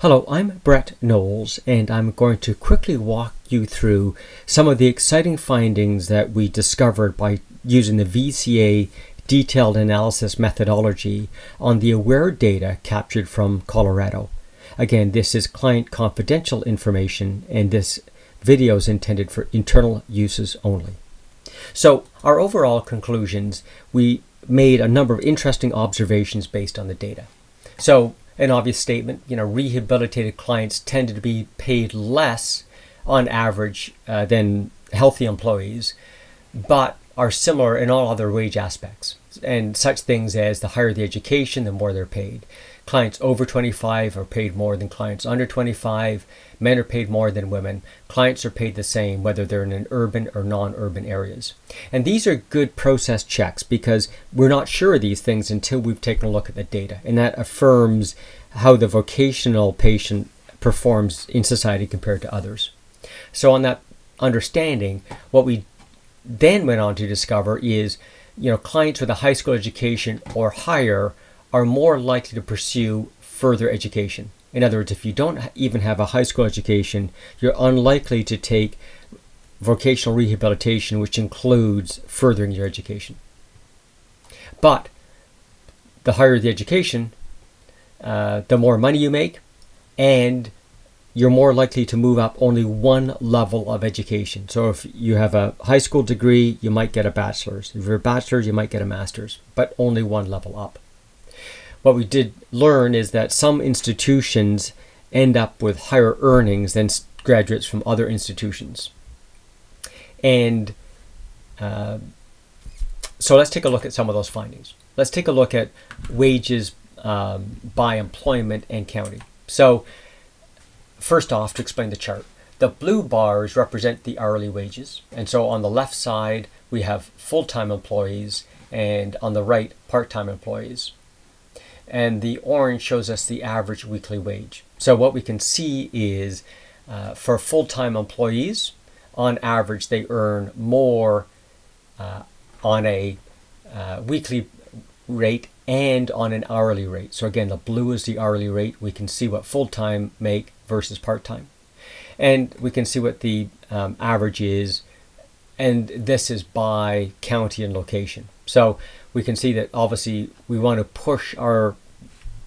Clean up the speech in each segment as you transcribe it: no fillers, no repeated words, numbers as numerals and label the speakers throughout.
Speaker 1: Hello, I'm Brett Knowles, and I'm going to quickly walk you through some of the exciting findings that we discovered by using the VCA detailed analysis methodology on the AWARE data captured from Colorado. Again, this is client confidential information, and this video is intended for internal uses only. So, our overall conclusions, we made a number of interesting observations based on the data. So, an obvious statement, rehabilitated clients tended to be paid less on average than healthy employees, but are similar in all other wage aspects. And such things as the higher the education, the more they're paid. Clients over 25 are paid more than clients under 25. Men are paid more than women. Clients are paid the same whether they're in an urban or non-urban areas. And these are good process checks because we're not sure of these things until we've taken a look at the data. And that affirms how the vocational patient performs in society compared to others. So on that understanding, what we then went on to discover is, clients with a high school education or higher are more likely to pursue further education. In other words, if you don't even have a high school education, you're unlikely to take vocational rehabilitation, which includes furthering your education. But the higher the education, the more money you make, and you're more likely to move up only one level of education. So if you have a high school degree, you might get a bachelor's. If you're a bachelor's, you might get a master's, but only one level up. What we did learn is that some institutions end up with higher earnings than graduates from other institutions. And so let's take a look at some of those findings. Let's take a look at wages by employment and county. So first off, to explain the chart, the blue bars represent the hourly wages. And so on the left side, we have full-time employees, and on the right, part-time employees. And the orange shows us the average weekly wage. So what we can see is for full-time employees, on average, they earn more on a weekly rate and on an hourly rate. So again, the blue is the hourly rate. We can see what full-time make versus part-time. And we can see what the average is. And this is by county and location. So we can see that obviously we want to push our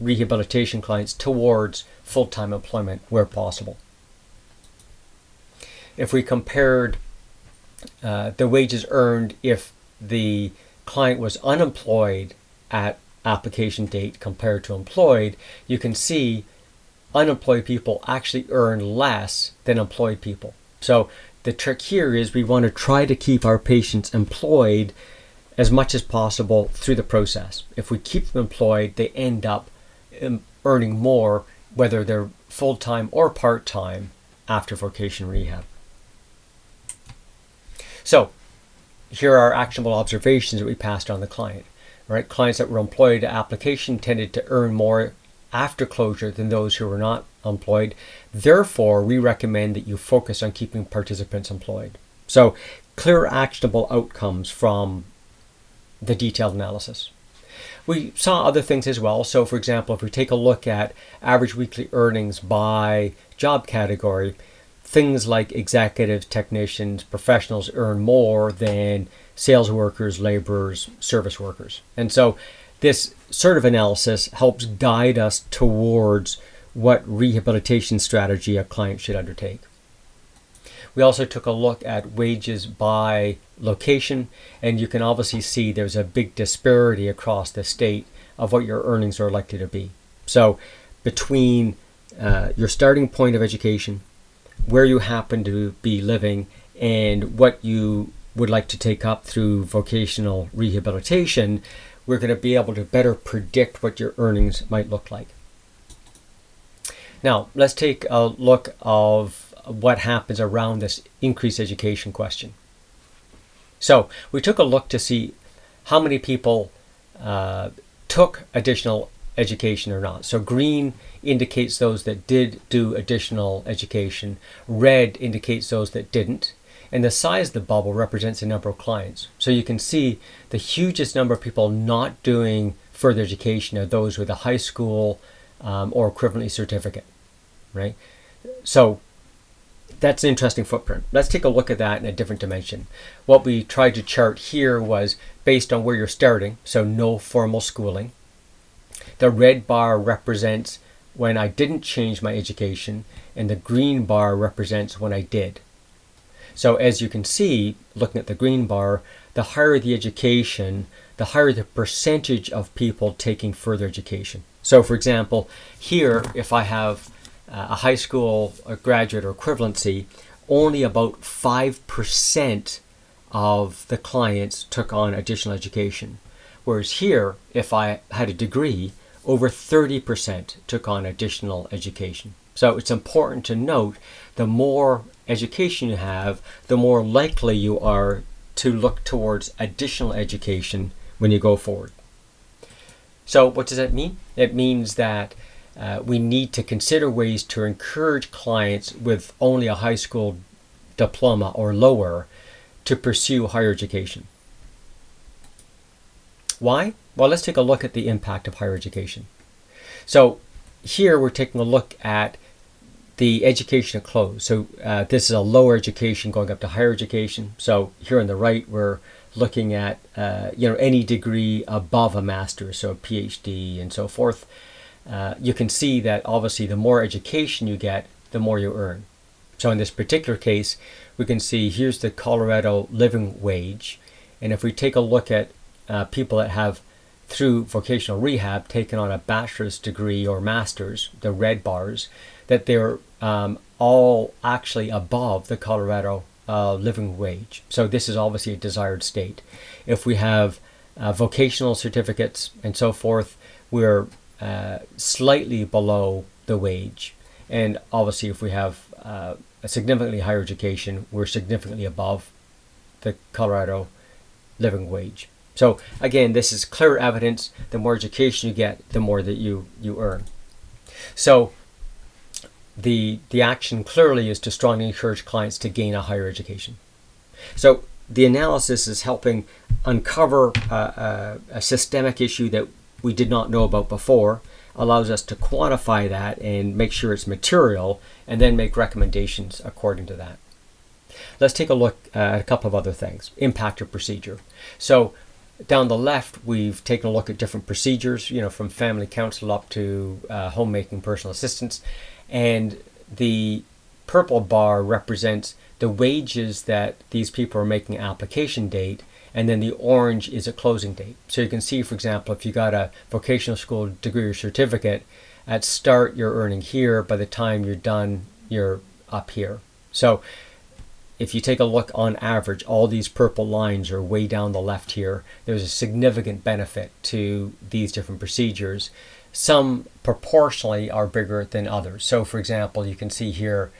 Speaker 1: rehabilitation clients towards full-time employment where possible. If we compared the wages earned if the client was unemployed at application date compared to employed, you can see unemployed people actually earn less than employed people. So the trick here is we want to try to keep our patients employed as much as possible through the process. If we keep them employed, they end up earning more, whether they're full-time or part-time after vocational rehab. So here are actionable observations that we passed on the client. Right? Clients that were employed at application tended to earn more after closure than those who were not employed. Therefore, we recommend that you focus on keeping participants employed. So clear actionable outcomes from the detailed analysis. We saw other things as well. So for example, if we take a look at average weekly earnings by job category, things like executives, technicians, professionals earn more than sales workers, laborers, service workers. And so this sort of analysis helps guide us towards what rehabilitation strategy a client should undertake. We also took a look at wages by location, and you can obviously see there's a big disparity across the state of what your earnings are likely to be. So between your starting point of education, where you happen to be living, and what you would like to take up through vocational rehabilitation, we're going to be able to better predict what your earnings might look like. Now, let's take a look of what happens around this increased education question. So we took a look to see how many people took additional education or not. So green indicates those that did do additional education. Red indicates those that didn't. And the size of the bubble represents the number of clients. So you can see the hugest number of people not doing further education are those with a high school or equivalent certificate. right? So that's an interesting footprint. Let's take a look at that in a different dimension. What we tried to chart here was based on where you're starting, so no formal schooling. The red bar represents when I didn't change my education, and the green bar represents when I did. So as you can see, looking at the green bar, the higher the education, the higher the percentage of people taking further education. So for example, here, if I have a high school, a graduate, or equivalency, only about 5% of the clients took on additional education. Whereas here, if I had a degree, over 30% took on additional education. So it's important to note, the more education you have, the more likely you are to look towards additional education when you go forward. So what does that mean? It means that we need to consider ways to encourage clients with only a high school diploma or lower to pursue higher education. Why? Well, let's take a look at the impact of higher education. So here we're taking a look at the education at close. So this is a lower education going up to higher education. So here on the right, we're looking at any degree above a master's, so a PhD and so forth. You can see that obviously the more education you get, the more you earn. So in this particular case, we can see here's the Colorado living wage. And if we take a look at people that have, through vocational rehab, taken on a bachelor's degree or master's, the red bars, that they're all actually above the Colorado living wage. So this is obviously a desired state. If we have vocational certificates and so forth, we're slightly below the wage. And obviously if we have a significantly higher education, we're significantly above the Colorado living wage. So again, this is clear evidence. The more education you get, the more that you earn. So the action clearly is to strongly encourage clients to gain a higher education. So the analysis is helping uncover a systemic issue that we did not know about before, allows us to quantify that and make sure it's material, and then make recommendations according to that. Let's take a look at a couple of other things. Impact of procedure. So down the left, we've taken a look at different procedures, from family counsel up to homemaking personal assistance. And the purple bar represents the wages that these people are making application date, and then the orange is a closing date. So you can see, for example, if you got a vocational school degree or certificate, at start you're earning here, by the time you're done, you're up here. So if you take a look on average, all these purple lines are way down the left here. There's a significant benefit to these different procedures. Some proportionally are bigger than others. So for example, you can see here,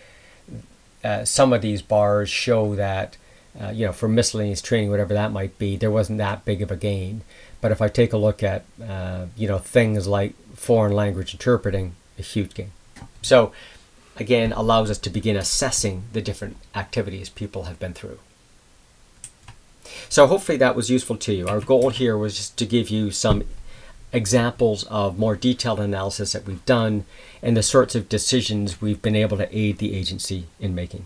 Speaker 1: some of these bars show that, for miscellaneous training, whatever that might be, there wasn't that big of a gain. But if I take a look at, things like foreign language interpreting, a huge gain. So again, allows us to begin assessing the different activities people have been through. So hopefully that was useful to you. Our goal here was just to give you some examples of more detailed analysis that we've done and the sorts of decisions we've been able to aid the agency in making.